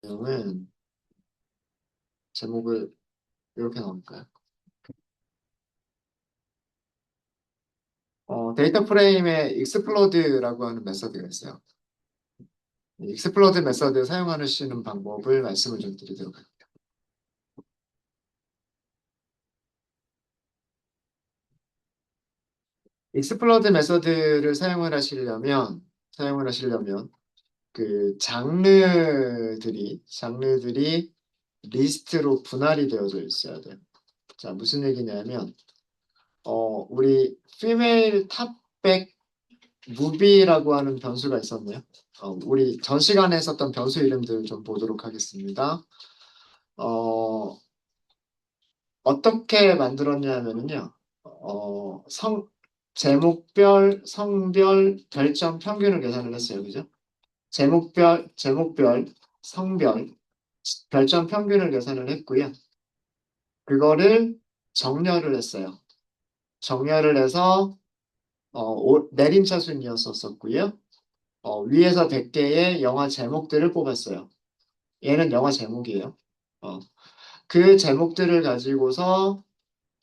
내용은 제목을 이렇게 넣을까요? 데이터 프레임에 익스플로드라고 하는 메서드가 있어요. 이 익스플로드 메서드 사용하시는 방법을 말씀을 좀 드리도록 할게요. 익스플로드 메서드를 사용을 하시려면 그 장르들이 리스트로 분할이 되어져 있어야 돼요. 자, 무슨 얘기냐면 우리 female 탑백 무비라고 하는 변수가 있었네요. 우리 전 시간에 썼던 변수 이름들 좀 보도록 하겠습니다. 어, 어떻게 만들었냐면요. 제목별, 성별, 별점 평균을 계산을 했어요. 그죠? 제목별, 성별, 별점 평균을 계산을 했고요. 그거를 정렬을 했어요. 정렬을 해서 내림차 순이었었고요. 위에서 100개의 영화 제목들을 뽑았어요. 얘는 영화 제목이에요. 어, 그 제목들을 가지고서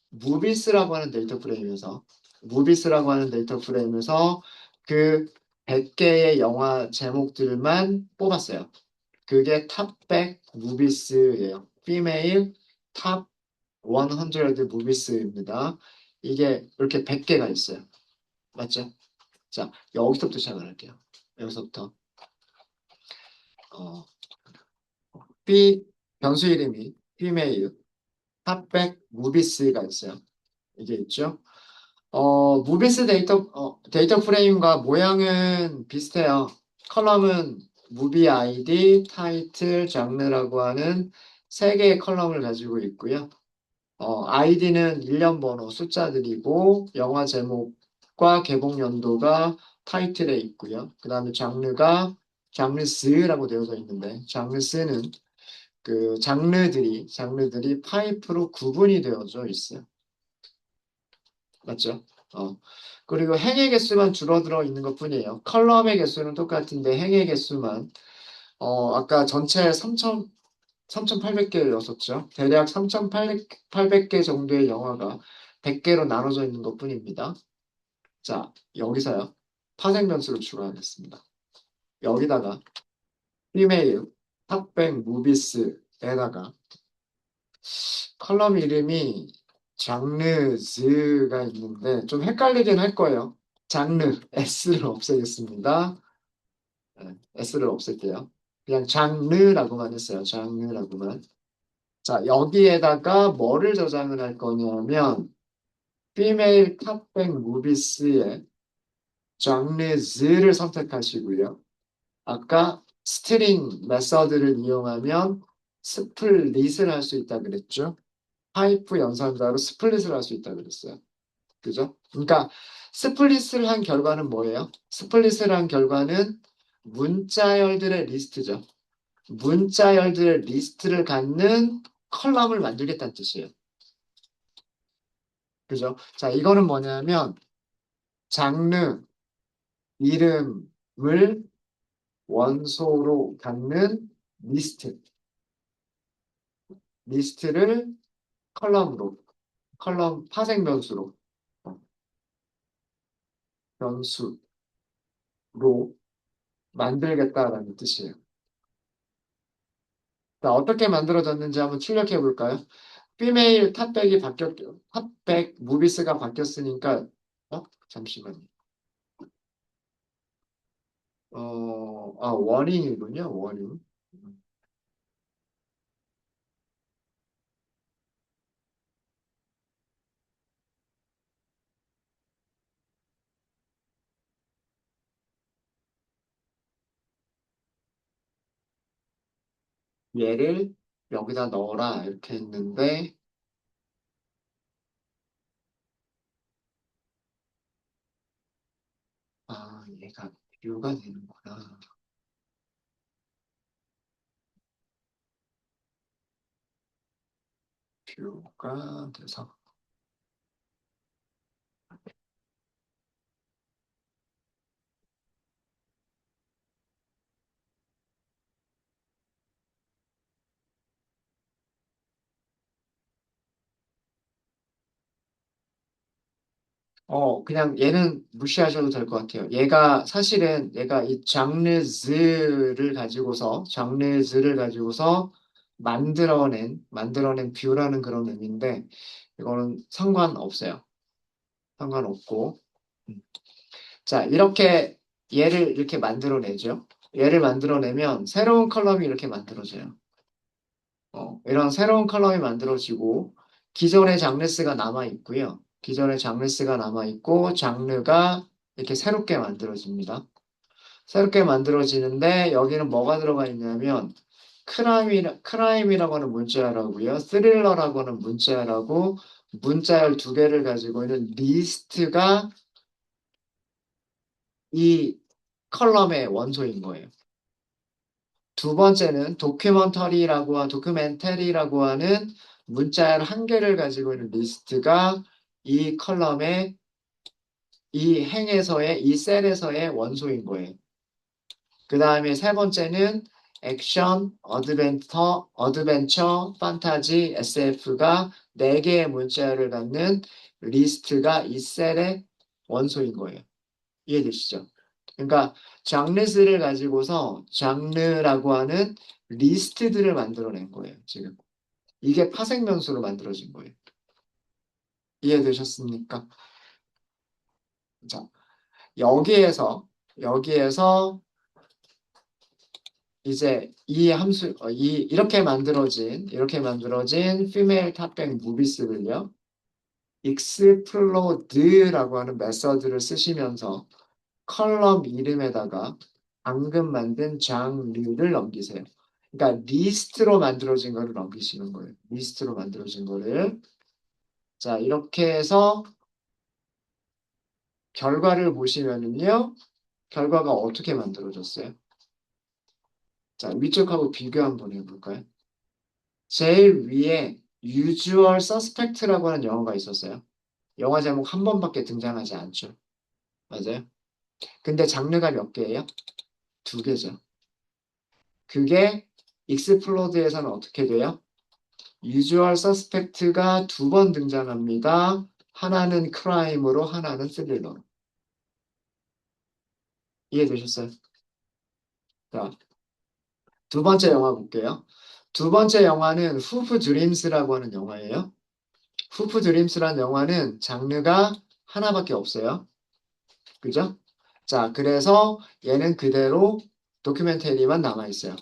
무비스라고 하는 데이터 프레임에서 그 100개의 영화 제목들만 뽑았어요. 그게 탑백 무비스예요. Female 탑 100 무비스입니다. 이게 이렇게 100개가 있어요. 맞죠? 자, 여기서부터 시작을 할게요. 여기서부터. 어, B 변수 이름이 female 탑백 무비스가 있어요. 이게 있죠. 무비스 데이터 프레임과 모양은 비슷해요. 컬럼은 무비 아이디, 타이틀, 장르라고 하는 세 개의 컬럼을 가지고 있고요. 아이디는 일련 번호 숫자들이고 영화 제목과 개봉 연도가 타이틀에 있고요. 그 다음에 장르스라고 되어져 있는데 장르스는 그 장르들이 파이프로 구분이 되어져 있어요. 맞죠? 어. 그리고 행의 개수만 줄어들어 있는 것뿐이에요. 컬럼의 개수는 똑같은데 행의 개수만 아까 전체 3,800개였었죠. 대략 3,800개 정도의 영화가 100개로 나눠져 있는 것뿐입니다. 자, 여기서요. 파생 변수를 추가하겠습니다. 여기다가 이메일 탑백 무비스에다가 컬럼 이름이 장르즈가 있는데 좀 헷갈리긴 할 거예요. 장르 S를 없애겠습니다. 네, S를 없앨게요. 그냥 장르라고만 했어요. 장르라고만. 자, 여기에다가 뭐를 저장을 할 거냐면 female 탑백 무비스의 장르즈를 선택하시고요. 아까 스트링 메서드를 이용하면 스플릿을 할 수 있다 그랬죠. 파이프 연산자로 스플릿을 할 수 있다 그랬어요. 그죠? 그러니까 스플릿을 한 결과는 뭐예요? 스플릿을 한 결과는 문자열들의 리스트죠. 문자열들의 리스트를 갖는 컬럼을 만들겠다는 뜻이에요. 그죠? 자, 이거는 뭐냐면 장르, 이름을 원소로 갖는 리스트를 컬럼으로, 컬럼 파생 변수로 만들겠다라는 뜻이에요. 자, 어떻게 만들어졌는지 한번 출력해 볼까요? 피메일 탑백 무비스가 바뀌었으니까, 잠시만요. 워닝이군요, 워닝. 얘를 여기다 넣어라, 이렇게 했는데, 얘가 뷰가 되는구나. 뷰가 돼서. 그냥 얘는 무시하셔도 될 것 같아요. 얘가 사실은 얘가 이 장르즈를 가지고서 만들어낸 뷰라는 그런 의미인데, 이거는 상관없어요. 상관없고. 음. 자, 얘를 이렇게 만들어내죠. 얘를 만들어내면 새로운 컬럼이 이렇게 만들어져요. 이런 새로운 컬럼이 만들어지고 기존의 장르스가 남아 있고요. 기존의 장르스가 남아 있고 장르가 이렇게 새롭게 만들어집니다. 새롭게 만들어지는데 여기는 뭐가 들어가 있냐면 크라임이라고 하는 문자열하고요. 스릴러라고 하는 문자열하고 문자열 두 개를 가지고 있는 리스트가 이 컬럼의 원소인 거예요. 두 번째는 도큐멘터리라고 하는 문자열 한 개를 가지고 있는 리스트가 이 컬럼의 이 셀에서의 원소인 거예요. 그 다음에 세 번째는 액션, 어드벤처, 판타지, SF가 네 개의 문자열을 갖는 리스트가 이 셀의 원소인 거예요. 이해되시죠? 그러니까 장르스를 가지고서 장르라고 하는 리스트들을 만들어낸 거예요, 지금. 이게 파생명수로 만들어진 거예요. 이해되셨습니까? 자, 여기에서 이제 이렇게 만들어진 female 탑백 무비스를요, explod라고 하는 메서드를 쓰시면서 컬럼 이름에다가 방금 만든 장르를 넘기세요. 그러니까 리스트로 만들어진 거를 넘기시는 거예요. 리스트로 만들어진 거를. 자, 이렇게 해서 결과를 보시면은요. 결과가 어떻게 만들어졌어요? 자, 위쪽하고 비교 한번 해볼까요? 제일 위에 Usual Suspect라고 하는 영화가 있었어요. 영화 제목 한 번밖에 등장하지 않죠. 맞아요? 근데 장르가 몇 개예요? 두 개죠. 그게 익스플로드에서는 어떻게 돼요? 유주얼 서스펙트가 두 번 등장합니다. 하나는 크라임으로, 하나는 스릴러로. 이해되셨어요? 자, 두 번째 영화 볼게요. 두 번째 영화는 후프 드림스라고 하는 영화예요. 후프 드림스라는 영화는 장르가 하나밖에 없어요. 그죠? 자, 그래서 얘는 그대로 다큐멘터리만 남아있어요.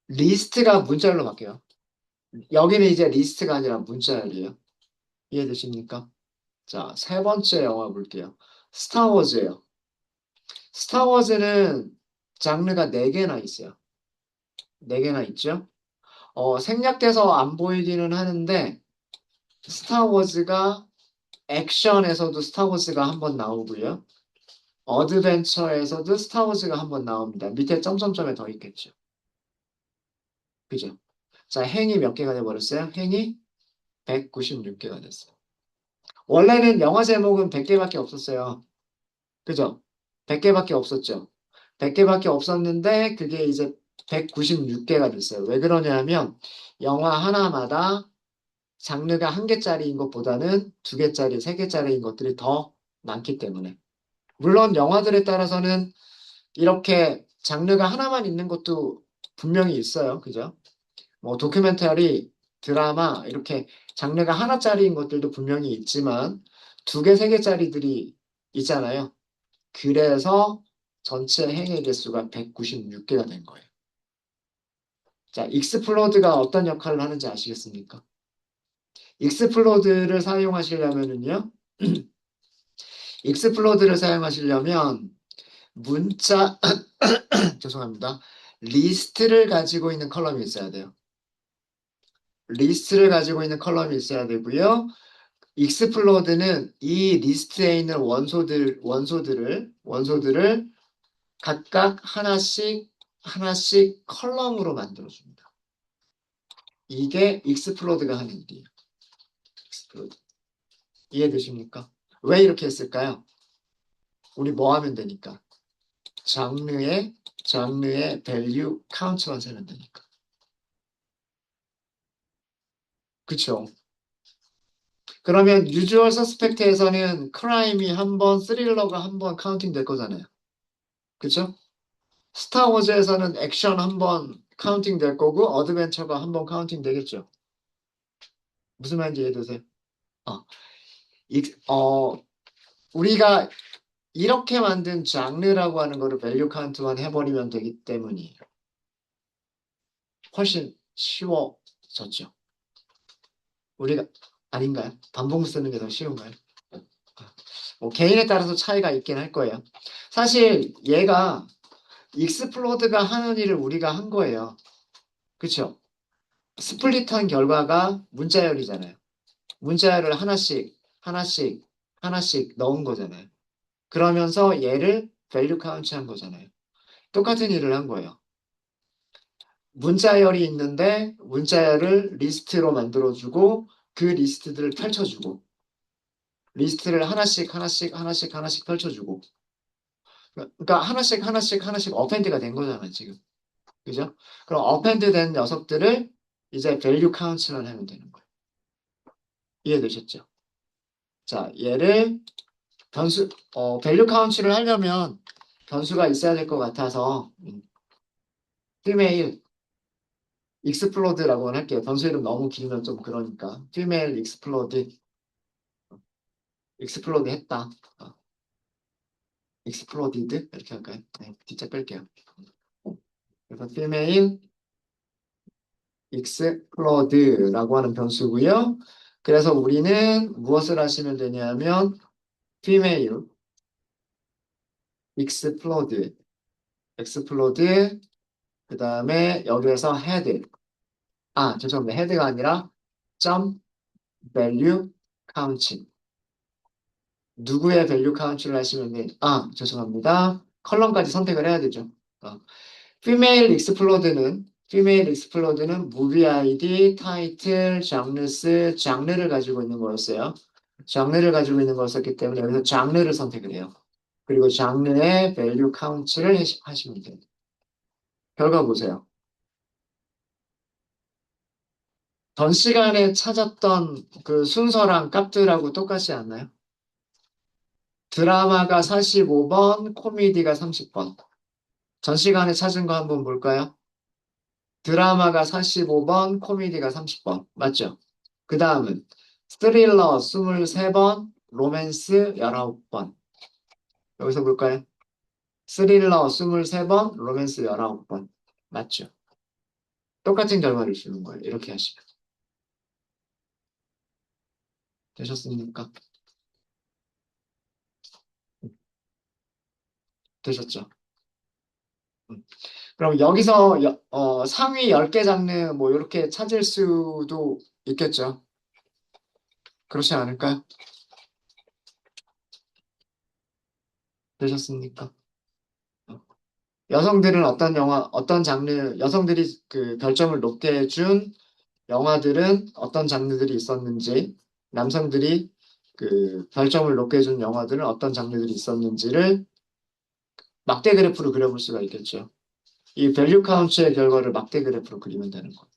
리스트가 문자열로 바뀌어요. 여기는 이제 리스트가 아니라 문자열이에요. 이해되십니까? 자, 세 번째 영화 볼게요. 스타워즈예요. 스타워즈는 장르가 네개나 있어요. 네개나 있죠? 생략돼서 안 보이기는 하는데 스타워즈가 액션에서도 스타워즈가 한번 나오고요. 어드벤처에서도 스타워즈가 한번 나옵니다. 밑에 점점점에 더 있겠죠. 그죠? 자, 행이 몇 개가 돼버렸어요? 행이 196개가 됐어요. 원래는 영화 제목은 100개밖에 없었어요. 그죠? 100개밖에 없었죠. 100개밖에 없었는데 그게 이제 196개가 됐어요. 왜 그러냐면 영화 하나마다 장르가 한 개짜리인 것보다는 두 개짜리, 세 개짜리인 것들이 더 많기 때문에. 물론 영화들에 따라서는 이렇게 장르가 하나만 있는 것도 분명히 있어요. 그죠? 뭐 다큐멘터리, 드라마 이렇게 장르가 하나짜리인 것들도 분명히 있지만 두 개, 세 개짜리들이 있잖아요. 그래서 전체 행의 개수가 196개가 된 거예요. 자, 익스플로드가 어떤 역할을 하는지 아시겠습니까? 익스플로드를 사용하시려면은요, 익스플로드를 사용하시려면 문자, 죄송합니다. 리스트를 가지고 있는 컬럼이 있어야 돼요. 리스트를 가지고 있는 컬럼이 있어야 되고요. 익스플로드는 이 리스트에 있는 원소들을 각각 하나씩 컬럼으로 만들어줍니다. 이게 익스플로드가 하는 일이에요. 익스플로드. 이해되십니까? 왜 이렇게 했을까요? 우리 뭐 하면 되니까? 장르의 value count만 세면 되니까. 그쵸? 그러면 유주얼 서스펙트에서는 크라임이 한 번, 스릴러가 한 번 카운팅 될 거잖아요. 그쵸? 스타워즈에서는 액션 한 번 카운팅 될 거고 어드벤처가 한 번 카운팅 되겠죠. 무슨 말인지 이해되세요? 어, 어, 우리가 이렇게 만든 장르라고 하는 거를 밸류 카운트만 해버리면 되기 때문이에요. 훨씬 쉬워졌죠. 우리가 아닌가요? 반복 쓰는 게 더 쉬운가요? 뭐 개인에 따라서 차이가 있긴 할 거예요. 사실 얘가 익스플로드가 하는 일을 우리가 한 거예요. 그쵸? 스플릿한 결과가 문자열이잖아요. 문자열을 하나씩, 하나씩, 하나씩 넣은 거잖아요. 그러면서 얘를 밸류 카운트 한 거잖아요. 똑같은 일을 한 거예요. 문자열이 있는데 문자열을 리스트로 만들어주고 그 리스트들을 펼쳐주고 리스트를 하나씩 하나씩 하나씩 하나씩 펼쳐주고 그러니까 하나씩 하나씩 하나씩 어펜드가 된 거잖아요 지금. 그죠? 그럼 어펜드 된 녀석들을 이제 밸류 카운트만 하면 되는 거예요. 이해되셨죠? 자, 얘를 밸류 카운트를 하려면 변수가 있어야 될 것 같아서 female explode라고 할게요. 변수 이름 너무 길면 좀 그러니까 female explode 했다. exploded 이렇게 할까요? 네, 뒷자 뺄게요. 그래서 female explode라고 하는 변수고요. 그래서 우리는 무엇을 하시면 되냐면 female explode 그 다음에 여기에서 head 죄송합니다. 헤드가 아니라 점 value counting. 누구의 value count를 하시면 죄송합니다. 컬럼까지 선택을 해야 되죠. 어, female explode는 movie ID, 타이틀, 장르스, 장르를 가지고 있는 거였어요. 장르를 가지고 있는 거였었기 때문에 여기서 장르를 선택을 해요. 그리고 장르의 value count를 하시면 돼요. 결과 보세요. 전 시간에 찾았던 그 순서랑 값들하고 똑같지 않나요? 드라마가 45번, 코미디가 30번. 전 시간에 찾은 거 한번 볼까요? 드라마가 45번, 코미디가 30번. 맞죠? 그 다음은 스릴러 23번, 로맨스 19번. 여기서 볼까요? 스릴러 23번, 로맨스 19번. 맞죠? 똑같은 결과를 주는 거예요. 이렇게 하시면. 되셨습니까? 되셨죠? 음. 그럼 여기서 상위 10개 장르 뭐 이렇게 찾을 수도 있겠죠. 그렇지 않을까요? 되셨습니까? 여성들은 어떤 어떤 장르, 여성들이 그 별점을 높게 해준 영화들은 어떤 장르들이 있었는지, 남성들이 그 별점을 높게 해준 영화들은 어떤 장르들이 있었는지를 막대 그래프로 그려볼 수가 있겠죠. 이 밸류 카운트의 결과를 막대 그래프로 그리면 되는 거예요.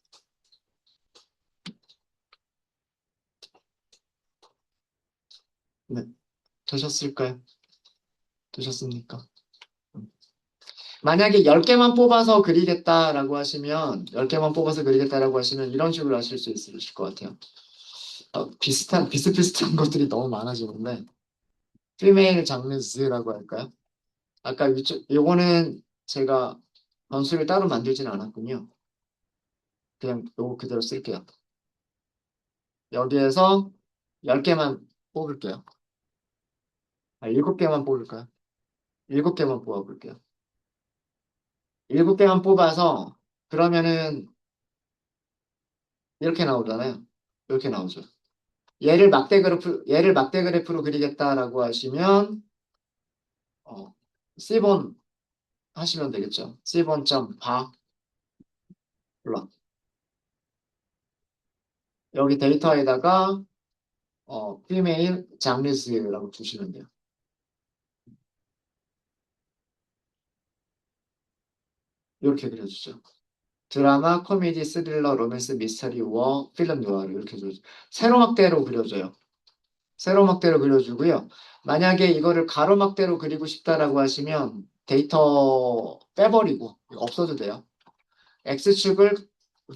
네, 되셨을까요? 되셨습니까? 음. 만약에 10개만 뽑아서 그리겠다라고 하시면, 10개만 뽑아서 그리겠다라고 하시면 이런 식으로 하실 수 있으실 것 같아요. 비슷비슷한 것들이 너무 많아지는데, 피메일 장르즈라고 할까요? 아까 요거는 제가 변수를 따로 만들지는 않았군요. 그냥 요거 그대로 쓸게요. 여기에서 10개만 뽑을게요. 7개만 뽑을까요? 7개만 뽑아볼게요. 7개만 뽑아서, 그러면은 이렇게 나오잖아요. 이렇게 나오죠. 얘를 막대 그래프로 그리겠다라고 하시면, 어, C번 하시면 되겠죠. C번 점 바, 물론. 여기 데이터에다가, female 장르스라고 주시면 돼요. 이렇게 그려주죠. 드라마, 코미디, 스릴러, 로맨스, 미스터리, 워, 필름 누아르 이렇게 그려줘. 세로 막대로 그려줘요. 세로막대로 그려주고요. 만약에 이거를 가로막대로 그리고 싶다라고 하시면 데이터 빼버리고 이거 없어도 돼요. X축을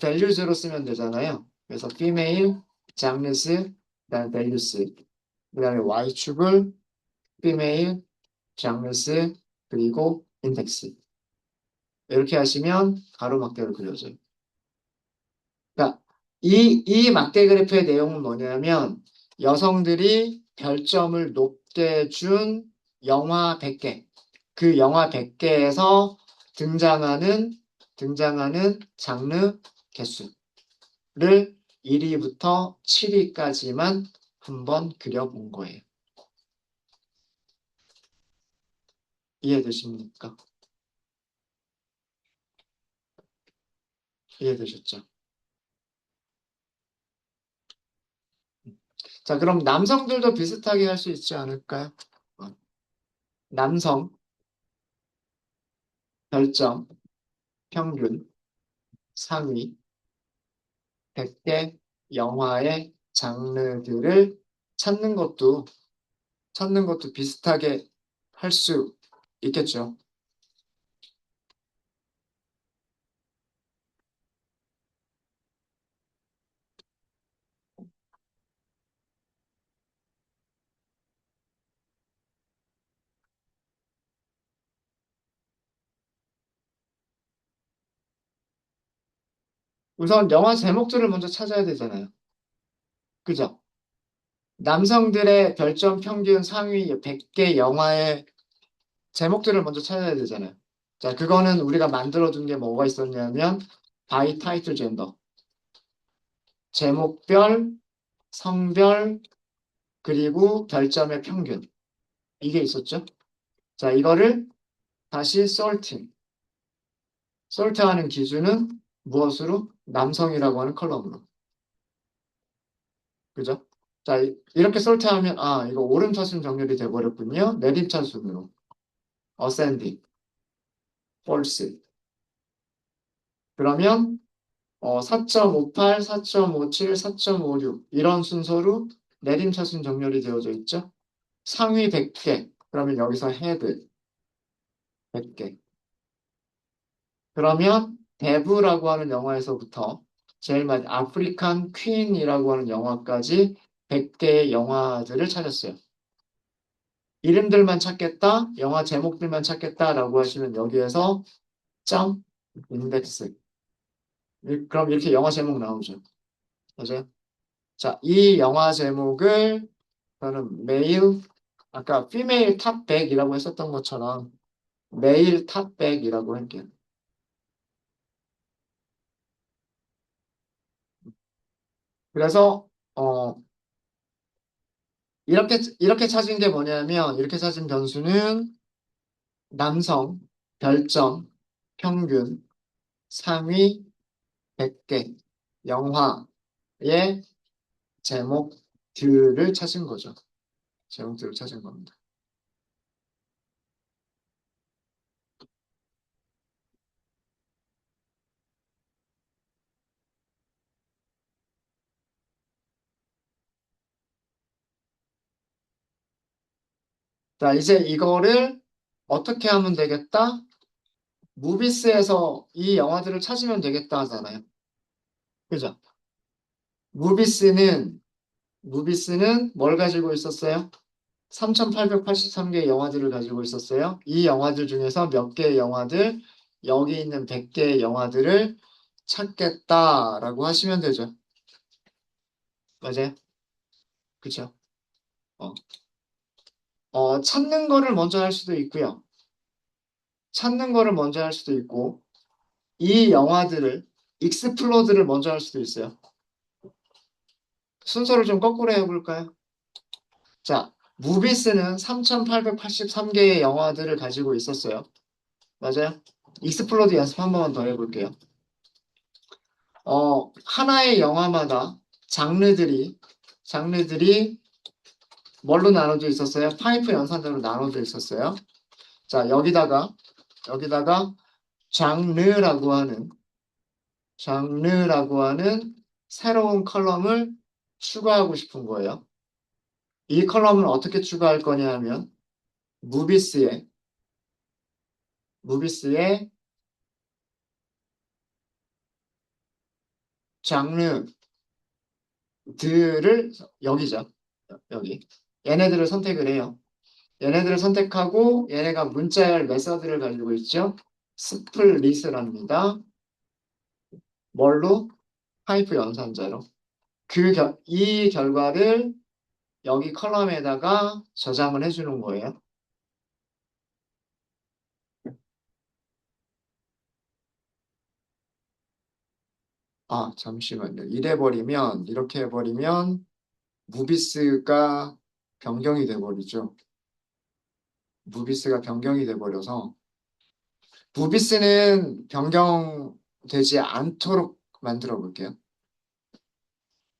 values로 쓰면 되잖아요. 그래서 female, 장르스, 그다음에 values, 그다음에 Y축을 female, 장르스, 그리고 인덱스. 이렇게 하시면 가로막대로 그려져요. 그러니까 이 막대 그래프의 내용은 뭐냐면 여성들이 별점을 높게 준 영화 100개. 그 영화 100개에서 등장하는 장르 개수를 1위부터 7위까지만 한번 그려본 거예요. 이해되십니까? 이해되셨죠? 자, 그럼 남성들도 비슷하게 할 수 있지 않을까요? 어, 남성, 별점, 평균, 상위, 100개 영화의 장르들을 찾는 것도, 비슷하게 할 수 있겠죠. 우선 영화 제목들을 먼저 찾아야 되잖아요. 그죠? 남성들의 별점 평균 상위 100개 영화의 제목들을 먼저 찾아야 되잖아요. 자, 그거는 우리가 만들어둔 게 뭐가 있었냐면, 바이 타이틀 젠더. 제목별, 성별, 그리고 별점의 평균. 이게 있었죠? 자, 이거를 다시 솔팅. 솔트하는 기준은 무엇으로? 남성이라고 하는 컬럼으로. 그죠? 자, 이렇게 솔트하면, 아, 이거 오름차순 정렬이 돼버렸군요. 내림차순으로. 어센딩, 폴스. 그러면 4.58, 4.57, 4.56 이런 순서로 내림차순 정렬이 되어져 있죠. 상위 100개. 그러면 여기서 헤드 100개. 그러면 데브라고 하는 영화에서부터 제일 많이 아프리칸 퀸이라고 하는 영화까지 100개의 영화들을 찾았어요. 이름들만 찾겠다, 영화 제목들만 찾겠다라고 하시면 여기에서 점 인덱스. 그럼 이렇게 영화 제목 나오죠. 맞아요? 자, 이 영화 제목을 저는 메일, 아까 피메일 탑 100이라고 했었던 것처럼 메일 탑 100이라고 할게요. 그래서 이렇게 찾은 게 뭐냐면 이렇게 찾은 변수는 남성, 별점, 평균, 상위 100개, 영화의 제목들을 찾은 거죠. 제목들을 찾은 겁니다. 자, 이제 이거를 어떻게 하면 되겠다? 무비스에서 이 영화들을 찾으면 되겠다 하잖아요. 그죠? 무비스는, 무비스는 뭘 가지고 있었어요? 3,883개의 영화들을 가지고 있었어요. 이 영화들 중에서 몇 개의 영화들, 여기 있는 100개의 영화들을 찾겠다라고 하시면 되죠. 맞아요? 그쵸? 어. 찾는 거를 먼저 할 수도 있고요. 찾는 거를 먼저 할 수도 있고, 이 영화들을, 익스플로드를 먼저 할 수도 있어요. 순서를 좀 거꾸로 해볼까요? 자, 무비스는 3,883개의 영화들을 가지고 있었어요. 맞아요? 익스플로드 연습 한 번만 더 해볼게요. 하나의 영화마다 장르들이 뭘로 나눠져 있었어요? 파이프 연산대로 나눠져 있었어요. 자, 여기다가 장르라고 하는, 장르라고 하는 새로운 컬럼을 추가하고 싶은 거예요. 이 컬럼을 어떻게 추가할 거냐 하면 무비스에 무비스의 장르들을 여기죠. 여기. 얘네들을 선택을 해요. 얘네들을 선택하고 얘네가 문자열 메서드를 가지고 있죠. 스플릿을 합니다. 뭘로? 파이프 연산자로. 이 결과를 여기 컬럼에다가 저장을 해주는 거예요. 아, 잠시만요. 이렇게 해버리면 무비스가 변경이 돼버리죠. 무비스가 변경이 돼버려서 무비스는 변경되지 않도록 만들어 볼게요.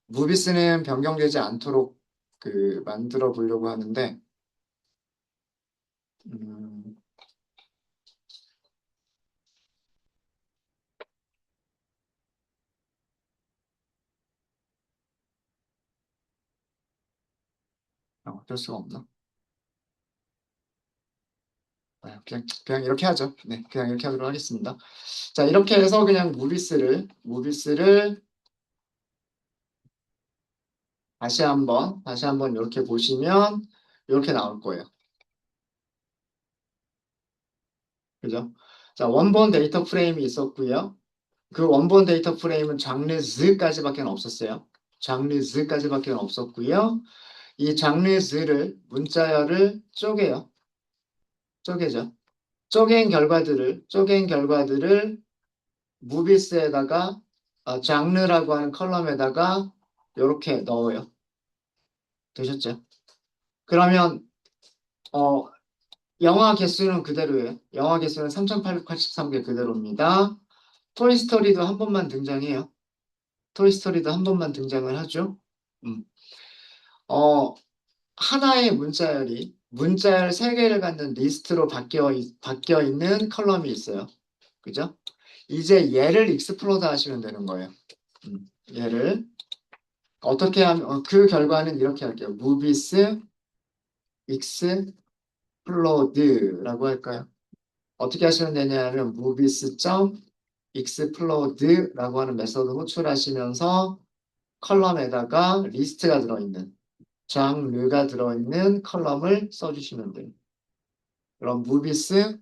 무비스는 변경되지 않도록 만들어 보려고 하는데 음, 어쩔 수가 없나? 아, 그냥 이렇게 하죠. 네, 그냥 이렇게 하도록 하겠습니다. 자, 이렇게 해서 그냥 무비스를 다시 한번 이렇게 보시면 이렇게 나올 거예요. 그죠? 자, 원본 데이터 프레임이 있었고요. 그 원본 데이터 프레임은 장르 z까지밖에 없었어요. 장르 z까지밖에 없었고요. 이 장르 z를 문자열을 쪼개죠. 쪼갠 결과들을 무비스에다가 장르라고 하는 컬럼에다가 이렇게 넣어요. 되셨죠? 그러면 어, 영화 개수는 그대로예요. 영화 개수는 3,883개 그대로입니다. 토이스토리도 한 번만 등장해요. 토이스토리도 한 번만 등장을 하죠. 음. 어, 하나의 문자열 3개를 갖는 리스트로 바뀌어 있는 컬럼이 있어요. 그죠? 이제 얘를 익스플로드 하시면 되는 거예요. 얘를 어떻게 하면 그 결과는 이렇게 할게요. movies explod라고 할까요? 어떻게 하시면 되냐면 movies.explod라고 하는 메서드 호출하시면서 컬럼에다가 리스트가 들어있는 장르가 들어있는 컬럼을 써주시면 돼요. 그럼 movies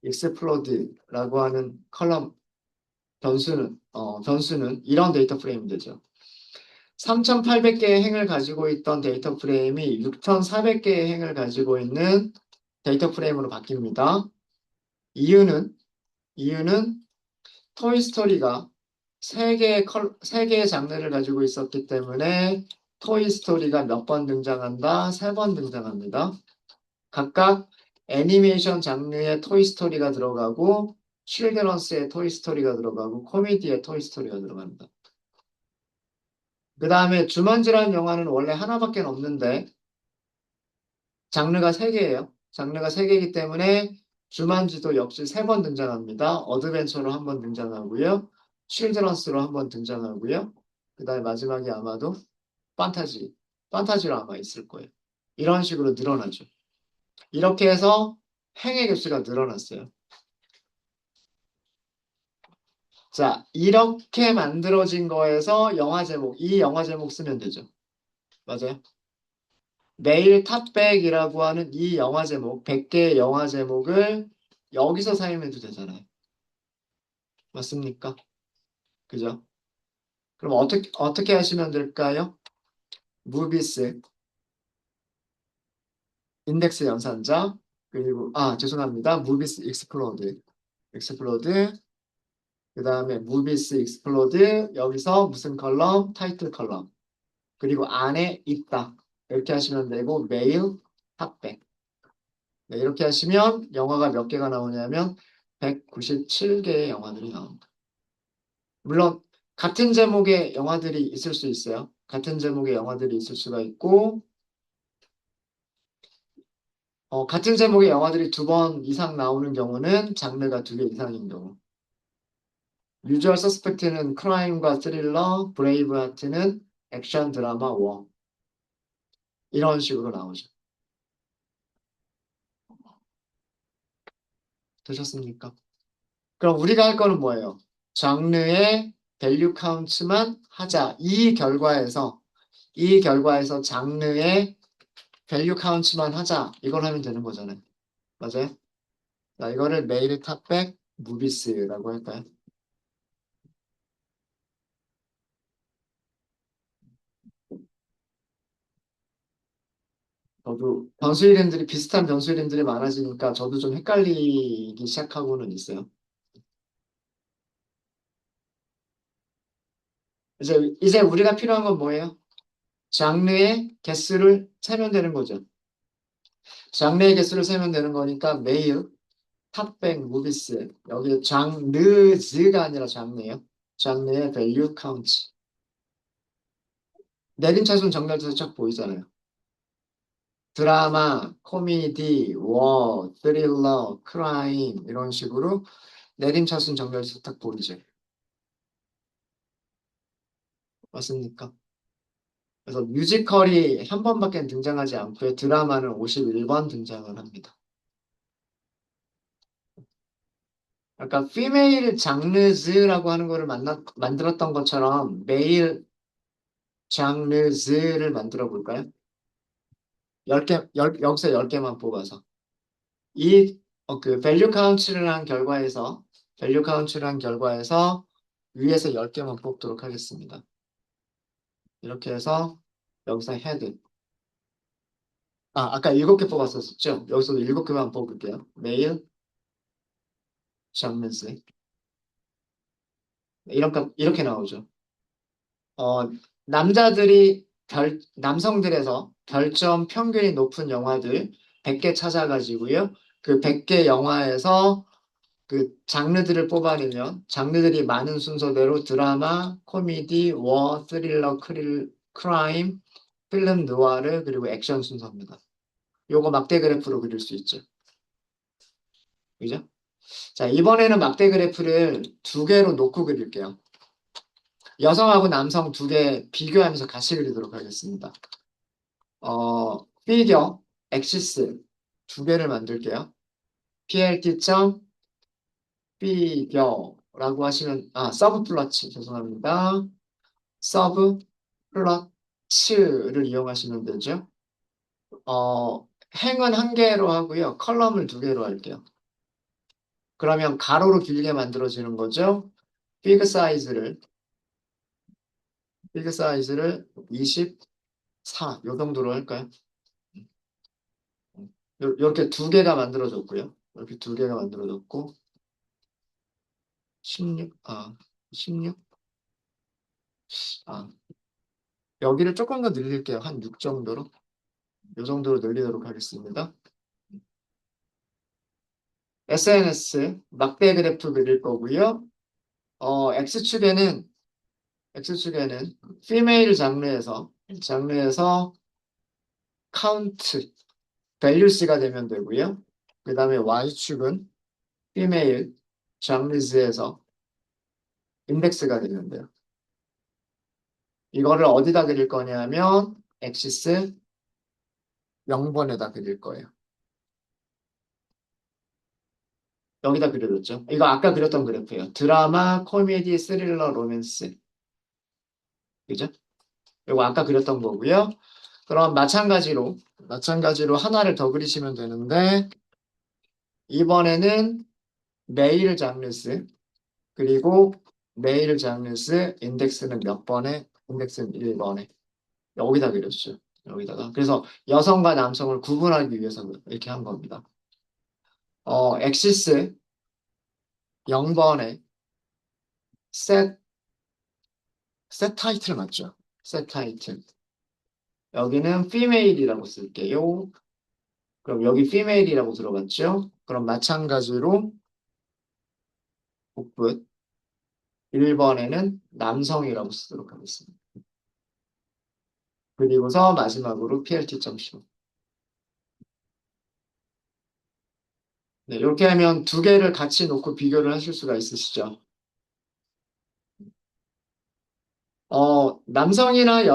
explode라고 하는 컬럼 변수는 이런 데이터 프레임이 되죠. 3,800개의 행을 가지고 있던 데이터 프레임이 6,400개의 행을 가지고 있는 데이터 프레임으로 바뀝니다. 이유는 토이스토리가 3개의 장르를 가지고 있었기 때문에 토이스토리가 몇 번 등장한다? 3번 등장합니다. 각각 애니메이션 장르의 토이스토리가 들어가고 칠드런스의 토이스토리가 들어가고 코미디의 토이스토리가 들어갑니다. 그 다음에 주만지라는 영화는 원래 하나밖에 없는데 장르가 3개예요. 장르가 3개이기 때문에 주만지도 역시 3번 등장합니다. 어드벤처로 한 번 등장하고요. 칠드런스로 한 번 등장하고요. 그 다음에 마지막에 아마도 판타지로 아마 있을 거예요. 이런 식으로 늘어나죠. 이렇게 해서 행의 개수가 늘어났어요. 자, 이렇게 만들어진 거에서 이 영화 제목 쓰면 되죠. 맞아요. 매일 탑백이라고 하는 이 영화 제목, 100개의 영화 제목을 여기서 사용해도 되잖아요. 맞습니까? 그죠? 그럼 어떻게 하시면 될까요? 무비스, 인덱스 연산자, 그리고, 죄송합니다. 무비스 익스플로드, 그 다음에 무비스 익스플로드, 여기서 무슨 컬럼? 타이틀 컬럼. 그리고 안에 있다. 이렇게 하시면 되고, 매일 탑백. 네, 이렇게 하시면 영화가 몇 개가 나오냐면 197개의 영화들이 나옵니다. 물론 같은 제목의 영화들이 있을 수 있어요. 같은 제목의 영화들이 있을 수가 있고 같은 제목의 영화들이 2번 이상 나오는 경우는 장르가 2개 이상인 경우. 유주얼 서스펙트는 크라임과 스릴러, 브레이브하트는 액션 드라마 워. 이런 식으로 나오죠. 되셨습니까? 그럼 우리가 할 거는 뭐예요? 장르의 밸류 카운트만 하자. 이 결과에서 장르의 밸류 카운트만 하자. 이걸 하면 되는 거잖아요. 맞아요? 자, 이거를 메일 탑백 무비스라고 할까요? 저도 변수 이름들이 비슷한 변수 이름들이 많아지니까 저도 좀 헷갈리기 시작하고는 있어요. 이제 우리가 필요한 건 뭐예요? 장르의 개수를 세면 되는 거죠. 장르의 개수를 세면 되는 거니까 메일 탑백 무비스 여기 장르즈가 아니라 장르예요. 장르의 value count. 내림차순 정렬돼서 쫙 보이잖아요. 드라마, 코미디, 워, 스릴러, 크라임 이런 식으로 내림차순 정렬돼서 딱 보이죠. 맞습니까? 그래서 뮤지컬이 한 번밖에 등장하지 않고요. 드라마는 51번 등장을 합니다. 아까 피메일 장르즈라고 하는 거를 만들었던 것처럼 메일 장르즈를 만들어 볼까요? 10개, 여기서 10개만 뽑아서. 그 밸류 카운트를 한 결과에서 위에서 10개만 뽑도록 하겠습니다. 이렇게 해서 여기서 헤드. 아까 7개 뽑았었죠? 여기서도 7개만 뽑을게요. 메일, 장르즈. 이렇게 나오죠. 어, 남성들에서 별점 평균이 높은 영화들 100개 찾아가지고요. 그 100개 영화에서 그 장르들을 뽑아내면 장르들이 많은 순서대로 드라마, 코미디, 워, 스릴러, 크라임, 필름 느와르 그리고 액션 순서입니다. 요거 막대 그래프로 그릴 수 있죠. 그죠? 자, 이번에는 막대 그래프를 두 개로 놓고 그릴게요. 여성하고 남성 두 개 비교하면서 같이 그리도록 하겠습니다. 피겨, 엑시스 두 개를 만들게요. plt.피겨라고 하시면, 서브 플러치, 죄송합니다. 서브 플러츠를 이용하시면 되죠. 행은 한 개로 하고요. 컬럼을 두 개로 할게요. 그러면 가로로 길게 만들어지는 거죠. 피그 사이즈를, 피그 사이즈를 24, 요 정도로 할까요? 이렇게 두 개가 만들어졌고요. 이렇게 두 개가 만들어졌고, 16, 16, 아, 여기를 조금 더 늘릴게요. 한 6 정도로. 이 정도로 늘리도록 하겠습니다. SNS, 막대 그래프 그릴 거고요. X축에는, X축에는 female 장르에서 count, values가 되면 되고요. 그 다음에 Y축은 female 장르에서 index가 되면 돼요. 이거를 어디다 그릴 거냐면, 엑시스 0번에다 그릴 거예요. 여기다 그려뒀죠. 이거 아까 그렸던 그래프예요. 드라마, 코미디, 스릴러, 로맨스. 그죠? 이거 아까 그렸던 거고요. 그럼 마찬가지로 하나를 더 그리시면 되는데, 이번에는 메일 장르스, 그리고 메일 장르스, 인덱스는 몇 번에? 인덱스는 1번에. 여기다 그렸죠. 여기다가. 그래서 여성과 남성을 구분하기 위해서 이렇게 한 겁니다. 엑시스 0번에 셋, 셋 타이틀 맞죠? 셋 타이틀. 여기는 female이라고 쓸게요. 그럼 여기 female이라고 들어갔죠? 그럼 마찬가지로 복붙 1번에는 남성이라고 쓰도록 하겠습니다. 그리고서 마지막으로 plt.15. 네, 이렇게 하면 두 개를 같이 놓고 비교를 하실 수가 있으시죠? 남성이나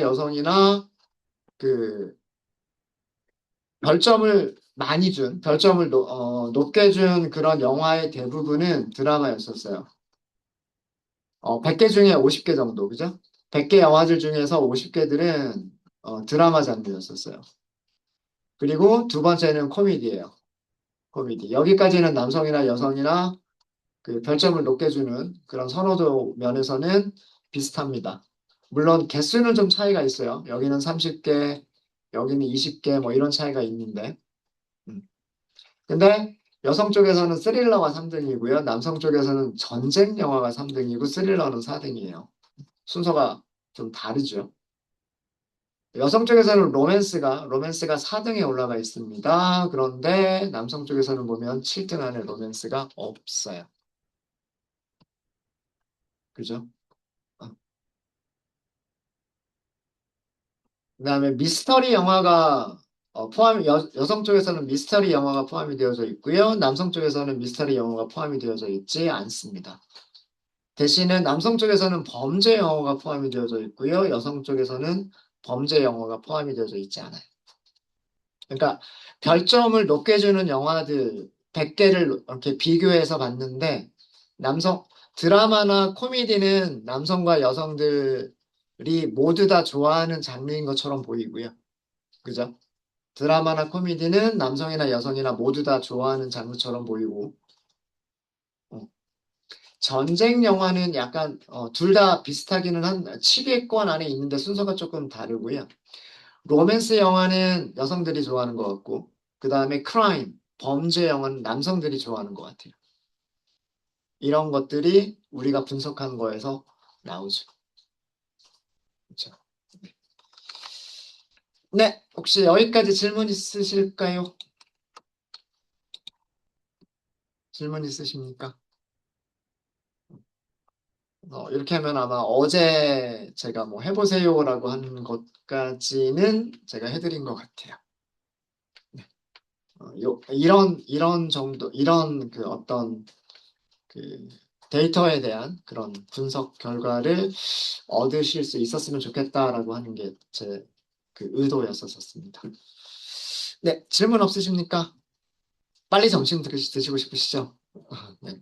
여성이나 그 별점을 많이 준, 별점을 높게 준 그런 영화의 대부분은 드라마였었어요. 100개 중에 50개 정도, 그죠? 100개 영화들 중에서 50개들은 드라마 장르였었어요. 그리고 두 번째는 코미디예요. 코미디. 여기까지는 남성이나 여성이나 그 별점을 높게 주는 그런 선호도 면에서는 비슷합니다. 물론 개수는 좀 차이가 있어요. 여기는 30개, 여기는 20개 뭐 이런 차이가 있는데. 음. 근데 여성 쪽에서는 스릴러가 3등이고요. 남성 쪽에서는 전쟁 영화가 3등이고 스릴러는 4등이에요. 순서가 좀 다르죠. 여성 쪽에서는 로맨스가 4등에 올라가 있습니다. 그런데 남성 쪽에서는 보면 7등 안에 로맨스가 없어요. 그죠? 어. 그다음에 미스터리 영화가 여성 쪽에서는 미스터리 영화가 포함이 되어져 있고요. 남성 쪽에서는 미스터리 영화가 포함이 되어져 있지 않습니다. 대신에 남성 쪽에서는 범죄 영화가 포함이 되어져 있고요. 여성 쪽에서는 범죄 영화가 포함이 되어져 있지 않아요. 그러니까 별점을 높게 주는 영화들 100개를 이렇게 비교해서 봤는데 남성 드라마나 코미디는 남성과 여성들이 모두 다 좋아하는 장르인 것처럼 보이고요. 그죠? 드라마나 코미디는 남성이나 여성이나 모두 다 좋아하는 장르처럼 보이고 어, 전쟁 영화는 약간 둘 다 비슷하기는 한 7위권 안에 있는데 순서가 조금 다르고요. 로맨스 영화는 여성들이 좋아하는 것 같고, 그 다음에 크라임, 범죄 영화는 남성들이 좋아하는 것 같아요. 이런 것들이 우리가 분석한 거에서 나오죠. 그렇죠? 네, 혹시 여기까지 질문 있으실까요? 질문 있으십니까? 이렇게 하면 아마 어제 제가 뭐 해보세요라고 하는 것까지는 제가 해드린 것 같아요. 네. 이런 정도, 이런 그 어떤 그 데이터에 대한 그런 분석 결과를 얻으실 수 있었으면 좋겠다라고 하는 게 제 그 의도였었습니다. 네, 질문 없으십니까? 빨리 점심 드시고 싶으시죠? 네.